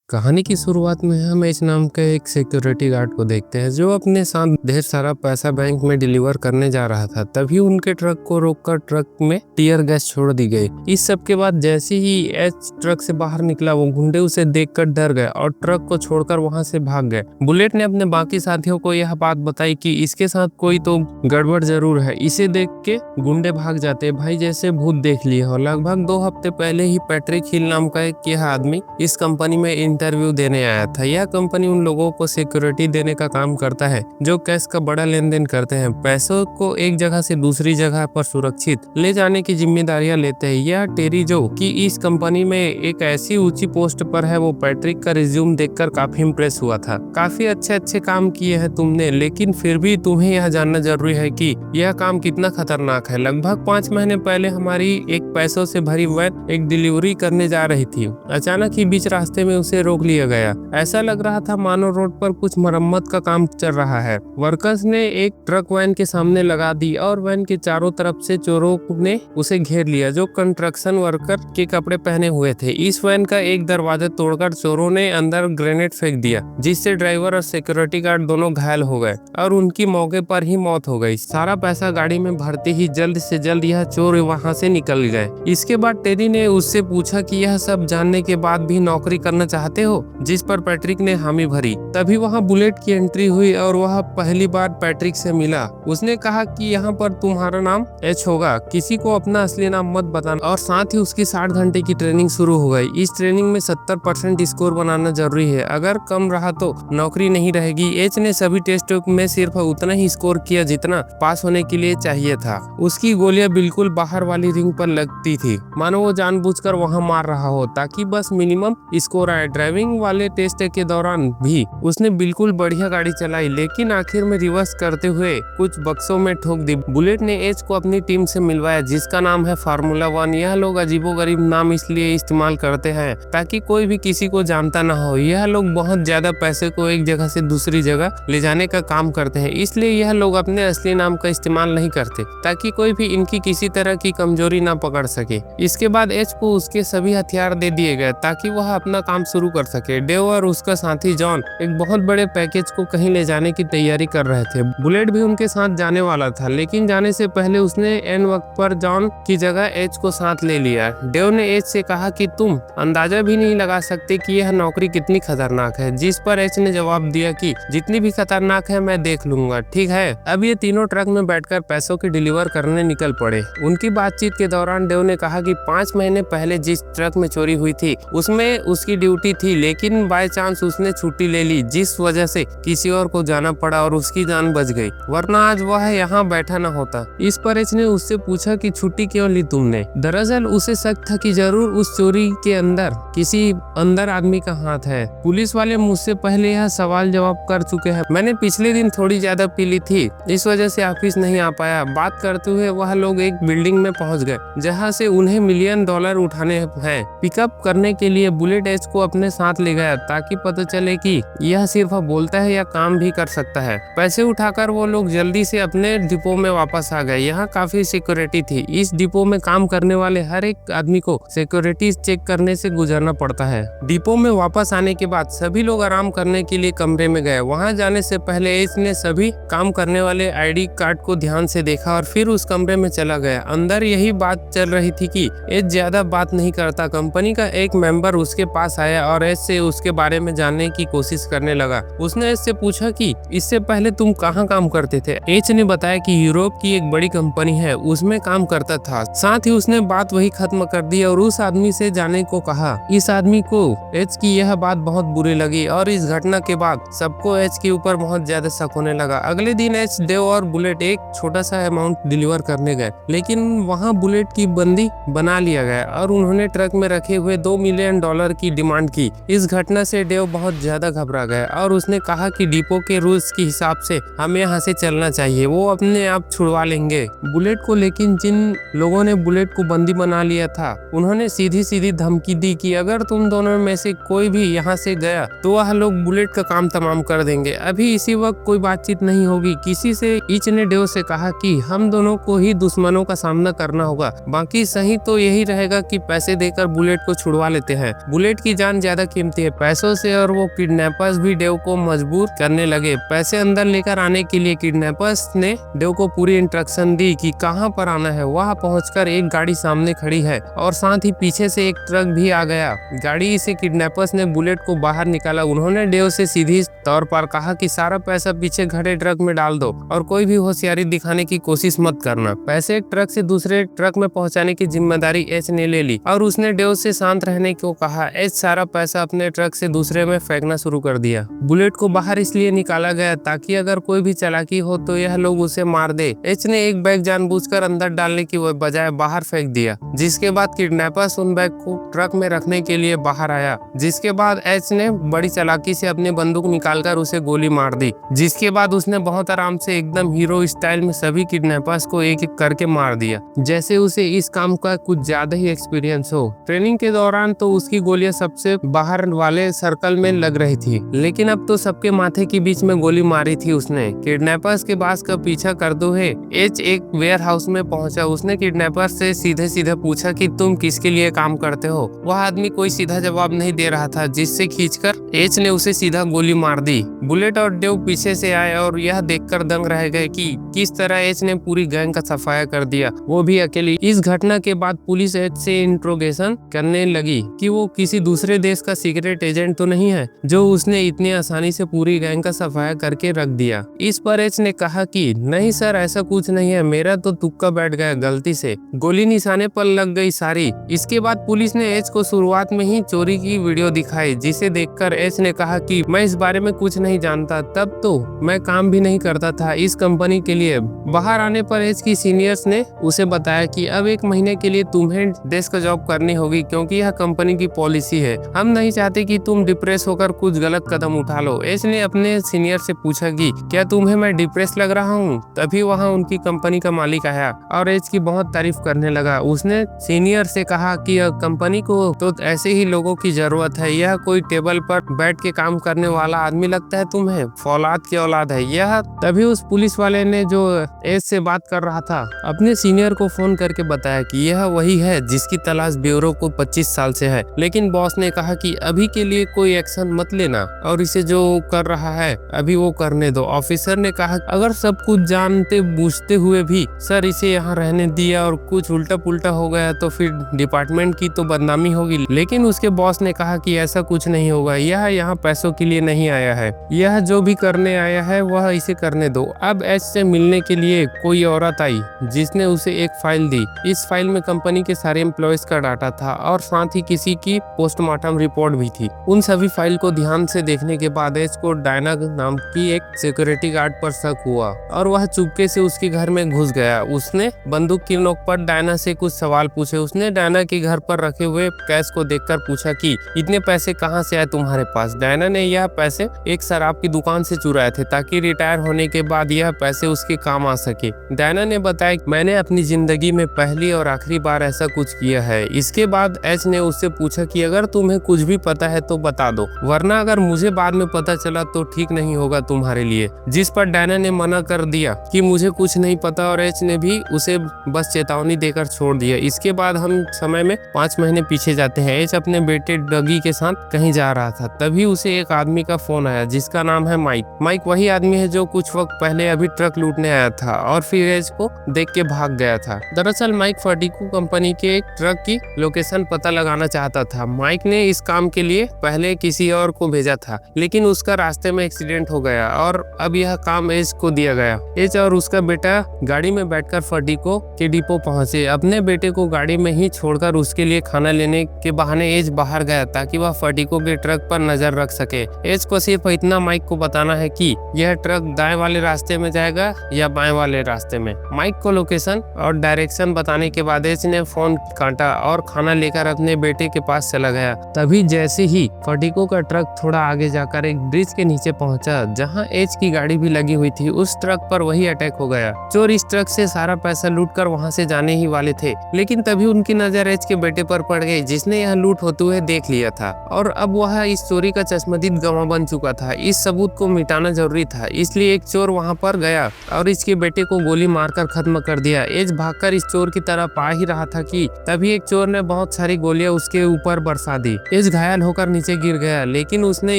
कहानी की शुरुआत में हम एच नाम के एक सिक्योरिटी गार्ड को देखते हैं जो अपने साथ ढेर सारा पैसा बैंक में डिलीवर करने जा रहा था। तभी उनके ट्रक को रोककर ट्रक में टीयर गैस छोड़ दी गई। इस सब के बाद जैसे ही एच ट्रक से बाहर निकला वो गुंडे उसे देखकर डर गए और ट्रक को छोड़कर वहां से भाग गए। बुलेट ने अपने बाकी साथियों को यह बात बताई कि इसके साथ कोई तो गड़बड़ जरूर है। इसे देख के गुंडे भाग जाते भाई जैसे भूत देख लिए हो। लगभग 2 हफ्ते पहले ही पैट्रिक हिल नाम का एक यह आदमी इस कंपनी में इंटरव्यू देने आया था। यह कंपनी उन लोगों को सिक्योरिटी देने का काम करता है जो कैश का बड़ा लेन देन करते हैं। पैसों को एक जगह से दूसरी जगह पर सुरक्षित ले जाने की जिम्मेदारियां लेते हैं। यह टेरी जो कि इस कंपनी में एक ऐसी ऊंची पोस्ट पर है, वो पैट्रिक का रिज्यूम देखकर काफी इंप्रेस हुआ था। काफी अच्छे काम किए हैं तुमने, लेकिन फिर भी तुम्हें यह जानना जरूरी है कि यह काम कितना खतरनाक है। लगभग 5 महीने पहले हमारी एक पैसों से भरी वैन एक डिलीवरी करने जा रही थी। अचानक ही बीच रास्ते में उसे रोक लिया गया। ऐसा लग रहा था मानो रोड पर कुछ मरम्मत का काम चल रहा है। वर्कर्स ने एक ट्रक वैन के सामने लगा दी और वैन के चारों तरफ से चोरों ने उसे घेर लिया जो कंस्ट्रक्शन वर्कर के कपड़े पहने हुए थे। इस वैन का एक दरवाजा तोड़कर चोरों ने अंदर ग्रेनेड फेंक दिया, जिससे ड्राइवर और सिक्योरिटी गार्ड दोनों घायल हो गए और उनकी मौके पर ही मौत हो गई। सारा पैसा गाड़ी में भरते ही जल्द से जल्द यह चोर वहां से निकल गए। इसके बाद टेरी ने उससे पूछा कि यह सब जानने के बाद भी नौकरी करना चाहते हो, जिस पर पैट्रिक ने हामी भरी। तभी वहां बुलेट की एंट्री हुई और वह पहली बार पैट्रिक से मिला। उसने कहा कि यहाँ पर तुम्हारा नाम एच होगा, किसी को अपना असली नाम मत बताना। और साथ ही उसकी 60 घंटे की ट्रेनिंग शुरू हो गई। इस ट्रेनिंग में 70% स्कोर बनाना जरूरी है, अगर कम रहा तो नौकरी नहीं रहेगी। एच ने सभी टेस्ट में सिर्फ उतना ही स्कोर किया जितना पास होने के लिए चाहिए था। उसकी गोलियां बिल्कुल बाहर वाली रिंग पर लगती थी, मानो वो जानबूझकर वहां मार रहा हो ताकि बस मिनिमम स्कोर आए। ड्राइविंग वाले टेस्ट के दौरान भी उसने बिल्कुल बढ़िया गाड़ी चलाई, लेकिन आखिर में रिवर्स करते हुए कुछ बक्सों में ठोक दी। बुलेट ने एच को अपनी टीम से मिलवाया जिसका नाम है फार्मूला 1। यह लोग अजीबोगरीब नाम इसलिए इस्तेमाल करते हैं ताकि कोई भी किसी को जानता ना हो। यह लोग बहुत ज्यादा पैसे को एक जगह से दूसरी जगह ले जाने का काम करते हैं, इसलिए यह लोग अपने असली नाम का इस्तेमाल नहीं करते ताकि कोई भी इनकी किसी तरह की कमजोरी ना पकड़ सके। इसके बाद एच को उसके सभी हथियार दे दिए गए ताकि वह अपना काम शुरू कर सके। डेव और उसका साथी जॉन एक बहुत बड़े पैकेज को कहीं ले जाने की तैयारी कर रहे थे। बुलेट भी उनके साथ जाने वाला था, लेकिन जाने से पहले उसने एन वक्त पर जॉन की जगह एच को साथ ले लिया। डेव ने एच से कहा कि तुम अंदाजा भी नहीं लगा सकते कि यह नौकरी कितनी खतरनाक है, जिस पर एच ने जवाब दिया कि जितनी भी खतरनाक है मैं देख लूंगा। ठीक है। अब ये तीनों ट्रक में बैठकर पैसों की डिलीवर करने निकल पड़े। उनकी बातचीत के दौरान डेव ने कहा कि 5 महीने पहले जिस ट्रक में चोरी हुई थी उसमें उसकी ड्यूटी थी, लेकिन बाय चांस उसने छुट्टी ले ली, जिस वजह से किसी और को जाना पड़ा और उसकी जान बच गई, वरना आज वह यहाँ बैठा न होता। इस पर एच ने उससे पूछा कि छुट्टी क्यों ली तुमने। दरअसल उसे शक था कि जरूर उस चोरी के अंदर किसी अंदर आदमी का हाथ है। पुलिस वाले मुझसे पहले यह सवाल जवाब कर चुके हैं। मैंने पिछले दिन थोड़ी ज्यादा पी ली थी, इस वजह से ऑफिस नहीं आ पाया। बात करते हुए वह लोग एक बिल्डिंग में पहुंच गए जहां से उन्हें $1 मिलियन उठाने हैं। पिकअप करने के लिए बुलेट एच को अपने साथ ले गया ताकि पता चले कि यह सिर्फ बोलता है या काम भी कर सकता है। पैसे उठाकर वो लोग जल्दी से अपने डिपो में वापस आ गए। यहाँ काफी सिक्योरिटी थी। इस डिपो में काम करने वाले हर एक आदमी को सिक्योरिटी चेक करने से गुजरना पड़ता है। डिपो में वापस आने के बाद सभी लोग आराम करने के लिए कमरे में गए। वहां जाने से पहले एच ने सभी काम करने वाले आईडी कार्ड को ध्यान से देखा और फिर उस कमरे में चला गया। अंदर यही बात चल रही थी कि एच ज्यादा बात नहीं करता। कंपनी का एक मेंबर उसके पास आया और एच से उसके बारे में जानने की कोशिश करने लगा। उसने एच से पूछा कि इससे पहले तुम कहाँ काम करते थे। एच ने बताया कि यूरोप की एक बड़ी कंपनी है, उसमें काम करता था। साथ ही उसने बात वही खत्म कर दी और उस आदमी से जाने को कहा। इस आदमी को एच की यह बात बहुत बुरी लगी और इस घटना के बाद सबको एच के ऊपर बहुत ज्यादा शक होने लगा। अगले दिन एच, डेव और बुलेट एक छोटा सा अमाउंट डिलीवर करने गए, लेकिन वहां बुलेट की बंदी बना लिया गया और उन्होंने ट्रक में रखे हुए $2 मिलियन की डिमांड की। इस घटना से डेव बहुत ज्यादा घबरा गया और उसने कहा कि डिपो के रूल्स के हिसाब से हमें यहाँ से चलना चाहिए, वो अपने आप छुड़वा लेंगे बुलेट को। लेकिन जिन लोगों ने बुलेट को बंदी बना लिया था उन्होंने सीधी सीधी धमकी दी कि अगर तुम दोनों में से कोई भी यहाँ से गया तो वह लोग बुलेट का काम तमाम कर देंगे। अभी इसी वक्त कोई बातचीत नहीं होगी किसी से। ईच ने डेव से कहा कि हम दोनों को ही दुश्मनों का सामना करना होगा, बाकी सही तो यही रहेगा कि पैसे देकर बुलेट को छुड़वा लेते हैं। बुलेट की जान ज्यादा ज्यादा कीमती है पैसों से, और वो किडनैपर्स भी डेव को मजबूर करने लगे पैसे अंदर लेकर आने के लिए। किडनैपर्स ने डेव को पूरी इंस्ट्रक्शन दी कि कहाँ पर आना है। वहां पहुंचकर एक गाड़ी सामने खड़ी है और साथ ही पीछे से एक ट्रक भी आ गया। गाड़ी से किडनैपर्स ने बुलेट को बाहर निकाला। उन्होंने डेव से सीधी तौर पर कहा कि सारा पैसा पीछे खड़े ट्रक में डाल दो और कोई भी होशियारी दिखाने की कोशिश मत करना। पैसे एक ट्रक से दूसरे ट्रक में पहुंचाने की जिम्मेदारी एच ने ले ली और उसने डेव से शांत रहने को कहा। एच सारा पैसा अपने ट्रक से दूसरे में फेंकना शुरू कर दिया। बुलेट को बाहर इसलिए निकाला गया ताकि अगर कोई भी चालाकी हो तो यह लोग उसे मार दे। एच ने एक बैग जानबूझकर अंदर डालने की बजाय बाहर फेंक दिया, जिसके बाद किडनैपर्स उन बैग को ट्रक में रखने के लिए बाहर आया। जिसके बाद एच ने बड़ी चालाकी से अपनी बंदूक निकालकर उसे गोली मार दी। जिसके बाद उसने बहुत आराम से एकदम हीरो स्टाइल में सभी किडनैपर्स को एक एक करके मार दिया, जैसे उसे इस काम का कुछ ज्यादा ही एक्सपीरियंस हो। ट्रेनिंग के दौरान तो उसकी गोलियां सबसे बाहर वाले सर्कल में लग रही थी, लेकिन अब तो सबके माथे के बीच में गोली मारी थी उसने। किडनैपर्स के बास का पीछा करते हुए एच एक वेयर हाउस में पहुंचा। उसने किडनैपर्स से सीधे सीधे पूछा कि तुम किसके लिए काम करते हो। वह आदमी कोई सीधा जवाब नहीं दे रहा था, जिससे खींचकर एच ने उसे सीधा गोली मार दी। बुलेट और डेव पीछे से आए और यह देखकर दंग रह गए कि किस तरह एच ने पूरी गैंग का सफाया कर दिया, वो भी अकेली। इस घटना के बाद पुलिस एच से इंट्रोगेशन करने लगी कि वो किसी दूसरे देश का सीक्रेट एजेंट तो नहीं है जो उसने इतनी आसानी से पूरी गैंग का सफाया करके रख दिया। इस पर एच ने कहा कि नहीं सर, ऐसा कुछ नहीं है, मेरा तो तुक्का बैठ गया, गलती से गोली निशाने पर लग गई सारी। इसके बाद पुलिस ने एच को शुरुआत में ही चोरी की वीडियो दिखाई, जिसे देखकर एच ने कहा कि मैं इस बारे में कुछ नहीं जानता, तब तो मैं काम भी नहीं करता था इस कंपनी के लिए। बाहर आने पर एच की सीनियर्स ने उसे बताया कि अब 1 महीने के लिए तुम्हें डेस्क जॉब करनी होगी, क्योंकि यह कंपनी की पॉलिसी है। हम नहीं चाहते कि तुम डिप्रेस होकर कुछ गलत कदम उठा लो। एच ने अपने सीनियर से पूछा कि क्या तुम्हें मैं डिप्रेस लग रहा हूँ। तभी वहाँ उनकी कंपनी का मालिक आया और एच की बहुत तारीफ करने लगा। उसने सीनियर से कहा कि कंपनी को तो ऐसे ही लोगों की जरूरत है, यह कोई टेबल पर बैठ के काम करने वाला आदमी लगता है तुम्हें, फौलाद की औलाद है यह। तभी उस पुलिस वाले ने जो एच से बात कर रहा था अपने सीनियर को फोन करके बताया कि यह वही है जिसकी तलाश ब्यूरो को 25 साल से है। लेकिन बॉस ने कहा कि अभी के लिए कोई एक्शन मत लेना और इसे जो कर रहा है अभी वो करने दो। ऑफिसर ने कहा अगर सब कुछ जानते बूझते हुए भी सर इसे यहाँ रहने दिया और कुछ उल्टा पुल्टा हो गया तो फिर डिपार्टमेंट की तो बदनामी होगी। लेकिन उसके बॉस ने कहा कि ऐसा कुछ नहीं होगा, यह यहाँ पैसों के लिए नहीं आया है, यह जो भी करने आया है वह इसे करने दो। अब एच से मिलने के लिए कोई औरत आई जिसने उसे एक फाइल दी। इस फाइल में कंपनी के सारे एम्प्लॉयज का डाटा था और साथ ही किसी की पोस्टमार्टम रिपोर्ट भी थी। उन सभी फाइल को ध्यान से देखने के बाद एच को डायना नाम की एक सिक्योरिटी गार्ड पर शक हुआ और वह चुपके से उसके घर में घुस गया। उसने बंदूक की नोक पर डायना से कुछ सवाल पूछे। उसने डायना के घर पर रखे हुए कैश को देखकर पूछा कि इतने पैसे कहाँ से आए तुम्हारे पास। डायना ने यह पैसे एक शराब की दुकान से चुराए थे ताकि रिटायर होने के बाद यह पैसे उसके काम आ सके। डायना ने बताया मैंने अपनी जिंदगी में पहली और आखिरी बार ऐसा कुछ किया है। इसके बाद एच ने उससे पूछा कि अगर तुम्हें कुछ भी पता है तो बता दो, वरना अगर मुझे बाद में पता चला तो ठीक नहीं होगा तुम्हारे लिए। जिस पर डायना ने मना कर दिया कि मुझे कुछ नहीं पता और एच ने भी उसे बस चेतावनी देकर छोड़ दिया। इसके बाद हम समय में 5 महीने पीछे जाते हैं। एच अपने बेटे डगी के साथ कहीं जा रहा था, तभी उसे एक आदमी का फोन आया जिसका नाम है माइक। माइक वही आदमी है जो कुछ वक्त पहले अभी ट्रक लूटने आया था और फिर एच को देख के भाग गया था। दरअसल माइक फर्टिको कंपनी के एक ट्रक की लोकेशन पता लगाना चाहता था। माइक ने इस काम के लिए पहले किसी और को भेजा था, लेकिन उसका रास्ते में एक्सीडेंट हो गया और अब यह काम एच को दिया गया। एच और उसका बेटा गाड़ी में बैठकर फर्टिको के डिपो पहुंचे। अपने बेटे को गाड़ी में ही छोड़कर उसके लिए खाना लेने के बहाने एच बाहर गया ताकि वह फर्टिको के ट्रक पर नजर रख सके। एच को सिर्फ इतना माइक को बताना है कि यह ट्रक दाएं वाले रास्ते में जाएगा या बाएं वाले रास्ते में। माइक को लोकेशन और डायरेक्शन बताने के बाद एच ने फोन काटा और खाना लेकर अपने बेटे के पास चला गया। तभी जैसे ही फर्टिको का ट्रक थोड़ा आगे जाकर एक ब्रिज के नीचे पहुंचा जहां एच की गाड़ी भी लगी हुई थी, उस ट्रक पर वही अटैक हो गया। चोर इस ट्रक से सारा पैसा लूटकर वहां से जाने ही वाले थे, लेकिन तभी उनकी नजर एच के बेटे पर पड़ गई जिसने यह लूट होते हुए देख लिया था और अब वह इस चोरी का चश्मदीद गवाह बन चुका था। इस सबूत को मिटाना जरूरी था, इसलिए एक चोर वहां पर गया और इसके बेटे को गोली मारकर खत्म कर दिया। एच भागकर इस चोर की तरफ आ ही रहा था कि तभी एक चोर ने बहुत सारी गोलियां उसके ऊपर बरसा दी। एच एज घायल होकर नीचे गिर गया, लेकिन उसने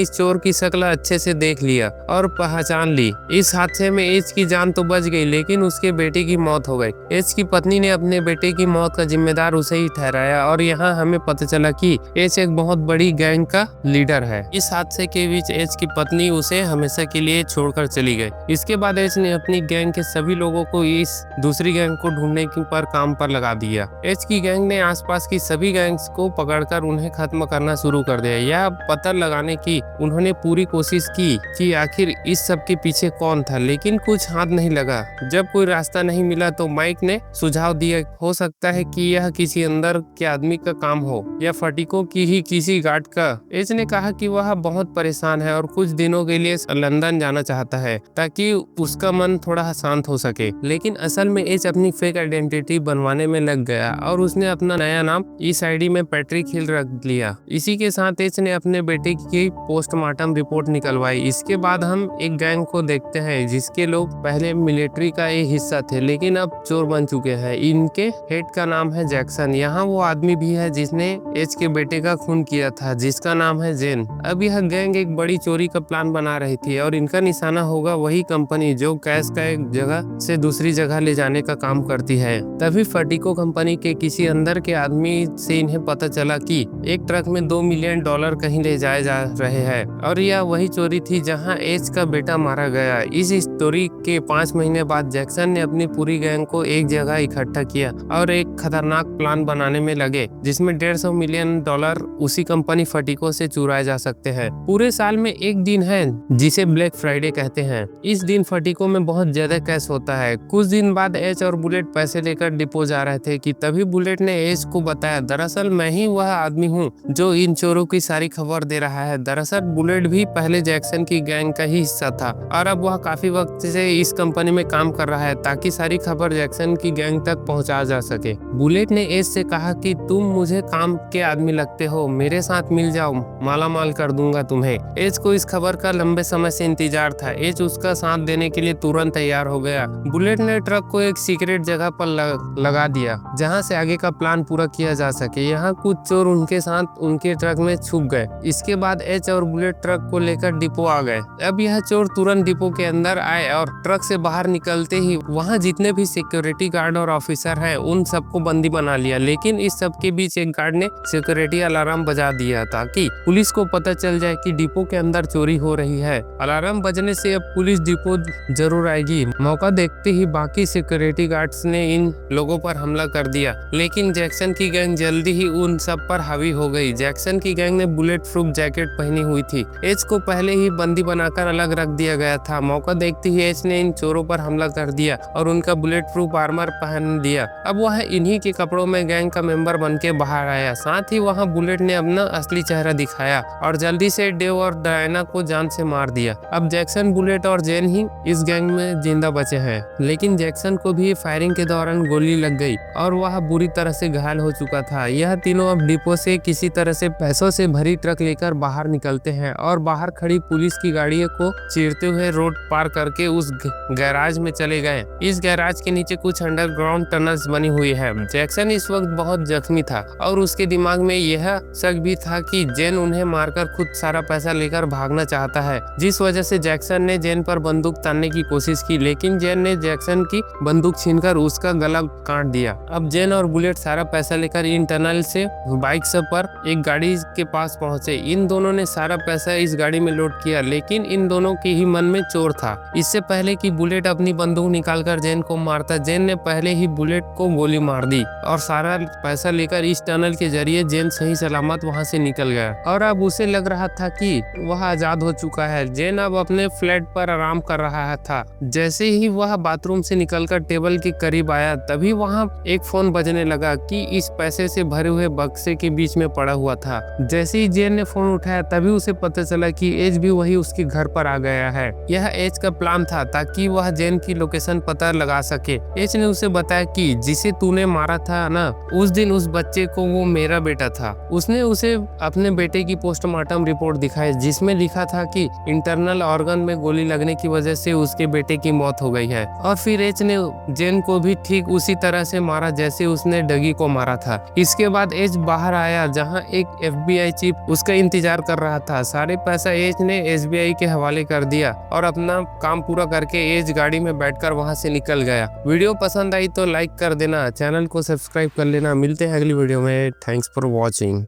इस चोर की शक्ल अच्छे से देख लिया और पहचान ली। इस हादसे में एज की जान तो बच गई, लेकिन उसके बेटे की मौत हो गई। एज की पत्नी ने अपने बेटे की मौत का जिम्मेदार उसे ही ठहराया और यहाँ हमें पता चला कि एज एक बहुत बड़ी गैंग का लीडर है। इस हादसे के बीच एज की पत्नी उसे हमेशा के लिए छोड़कर चली गई। इसके बाद एज ने अपनी गैंग के सभी लोगों को इस दूसरी गैंग को ढूंढने पर काम पर लगा दिया। एज की गैंग ने आसपास की सभी गैंग्स को पकड़कर उन्हें खत्म करना शुरू कर दिया। यह पता लगाने की उन्होंने पूरी कोशिश की कि आखिर इस सब के पीछे कौन था, लेकिन कुछ हाथ नहीं लगा। जब कोई रास्ता नहीं मिला तो माइक ने सुझाव दिया, हो सकता है कि यह किसी अंदर के आदमी का काम हो या फटीकों की ही किसी गार्ड का। एज ने कहा कि वह बहुत परेशान है और कुछ दिनों के लिए लंदन जाना चाहता है ताकि उसका मन थोड़ा शांत हो सके। लेकिन असल में एज अपनी फेक आइडेंटिटी बनवाने में लग गया और उसने अपना नया नाम इस आईडी में पैट्रिक हिल रख लिया। इसी के साथ एच ने अपने बेटे की पोस्टमार्टम रिपोर्ट निकलवाई। इसके बाद हम एक गैंग को देखते हैं जिसके लोग पहले मिलिट्री का एक हिस्सा थे, लेकिन अब चोर बन चुके हैं। इनके हेड का नाम है जैक्सन। यहाँ वो आदमी भी है जिसने एच के बेटे का खून किया था, जिसका नाम है जेन। अब यह गैंग एक बड़ी चोरी का प्लान बना रही थी और इनका निशाना होगा वही कंपनी जो कैश का एक जगह से दूसरी जगह ले जाने का काम करती है। तभी फटीको कंपनी के किसी अंदर के आदमी से इन्हें पता चला कि एक ट्रक में $2 मिलियन कहीं ले जाए जा रहे हैं और यह वही चोरी थी जहां एच का बेटा मारा गया। इस स्टोरी के 5 महीने बाद जैक्सन ने अपनी पूरी गैंग को एक जगह इकट्ठा किया और एक खतरनाक प्लान बनाने में लगे जिसमें $150 मिलियन उसी कंपनी फटीको से चुराए जा सकते हैं। पूरे साल में एक दिन है जिसे ब्लैक फ्राइडे कहते हैं। इस दिन फटीको में बहुत ज्यादा कैश होता है। कुछ दिन बाद एच और बुलेट पैसे लेकर डिपो जा रहे थे कि तभी बुलेट ने एच को बताया, दरअसल मैं ही वह आदमी हूँ जो इन चोरों की सारी खबर दे रहा है। दरअसल बुलेट भी पहले जैक्सन की गैंग का ही हिस्सा था और अब वह काफी वक्त से इस कंपनी में काम कर रहा है ताकि सारी खबर जैक्सन की गैंग तक पहुंचा जा सके। बुलेट ने एच से कहा कि तुम मुझे काम के आदमी लगते हो, मेरे साथ मिल जाओ, माला माल कर दूंगा तुम्हें। एच को इस खबर का लंबे समय से इंतजार था। एच उसका साथ देने के लिए तुरंत तैयार हो गया। बुलेट ने ट्रक को एक सीक्रेट जगह पर लगा दिया जहां से आगे का प्लान पूरा किया जा सके। यहाँ कुछ चोर उनके साथ उनके ट्रक में छुप गए। इसके बाद एच और बुलेट ट्रक को लेकर डिपो आ गए। अब यह चोर तुरंत डिपो के अंदर आए और ट्रक से बाहर निकलते ही वहाँ जितने भी सिक्योरिटी गार्ड और ऑफिसर हैं उन सबको बंदी बना लिया। लेकिन इस सब के बीच एक गार्ड ने सिक्योरिटी अलार्म बजा दिया ताकि पुलिस को पता चल जाए कि डिपो के अंदर चोरी हो रही है। अलार्म बजने से अब पुलिस डिपो जरूर आएगी। मौका देखते ही बाकी सिक्योरिटी गार्ड्स ने इन लोगों पर हमला कर दिया, लेकिन जैक्सन की गैंग जल्दी ही उन सब पर हावी हो गई। जैक्सन की गैंग ने बुलेट प्रूफ जैकेट पहनी हुई थी। एच को पहले ही बंदी बनाकर अलग रख दिया गया था। मौका देखते ही एच ने इन चोरों पर हमला कर दिया और उनका बुलेट प्रूफ आर्मर पहन दिया। अब वह इन्हीं के कपड़ों में गैंग का मेंबर बन के बाहर आया। साथ ही वहाँ बुलेट ने अपना असली चेहरा दिखाया और जल्दी से डेव और डायना को जान से मार दिया। अब जैक्सन, बुलेट और जेन ही इस गैंग में जिंदा बचे हैं, लेकिन जैक्सन को भी फायरिंग के दौरान गोली लग गई और वह बुरी तरह से घायल हो चुका था। यह तीनों अब डिपो से किसी तरह से पैसों से भरी ट्रक लेकर बाहर निकलते हैं और बाहर खड़ी पुलिस की गाड़ियों को चीरते हुए रोड पार करके उस गैराज में चले गए। इस गैराज के नीचे कुछ अंडरग्राउंड टनल्स बनी हुई है। जैक्सन इस वक्त बहुत जख्मी था और उसके दिमाग में यह शक भी था कि जेन उन्हें मारकर खुद सारा पैसा लेकर भागना चाहता है, जिस वजह से जैक्सन ने जेन पर बंदूक तानने की कोशिश की, लेकिन जेन ने जैक्सन की बंदूक छीनकर उसका गला काट दिया। अब जेन और बुलेट सारा पैसा लेकर इन टनल से बाइक सब पर एक गाड़ी के पास पहुंचे। इन दोनों ने सारा पैसा इस गाड़ी में लोड किया, लेकिन इन दोनों के ही मन में चोर था। इससे पहले कि बुलेट अपनी बंदूक निकालकर जेन को मारता, जेन ने पहले ही बुलेट को गोली मार दी और सारा पैसा लेकर इस टनल के जरिए जेन सही सलामत वहां से निकल गया और अब उसे लग रहा था कि वह आजाद हो चुका है। जेन अब अपने फ्लैट पर आराम कर रहा था। जैसे ही वह बाथरूम से निकलकर टेबल के करीब आया, तभी वहां एक फोन बजने लगा कि इस पैसे से भरे हुए बक्से के बीच में पड़ा हुआ था। जैसे ही जेन ने फोन उठाया, तभी उसे पता चला कि एज भी वही उसके घर पर आ गया है। यह एज का प्लान था ताकि वह जेन की लोकेशन पता लगा सके। एज ने उसे बताया कि जिसे तूने मारा था ना, उस दिन उस बच्चे को वो मेरा बेटा था। उसने उसे अपने बेटे की पोस्टमार्टम रिपोर्ट दिखाई जिसमें लिखा था कि इंटरनल ऑर्गन में गोली लगने की वजह से उसके बेटे की मौत हो गई है। और फिर एच ने जेन को भी ठीक उसी तरह से मारा जैसे उसने डगी को मारा था। इसके बाद एच बाहर आया जहां एक FBI चीफ उसका इंतजार कर रहा था। सारे पैसा एज ने SBI के हवाले कर दिया और अपना काम पूरा करके एज गाड़ी में बैठकर वहां से निकल गया। वीडियो पसंद आई तो लाइक कर देना, चैनल को सब्सक्राइब कर लेना। मिलते हैं अगली वीडियो में। Thanks for watching.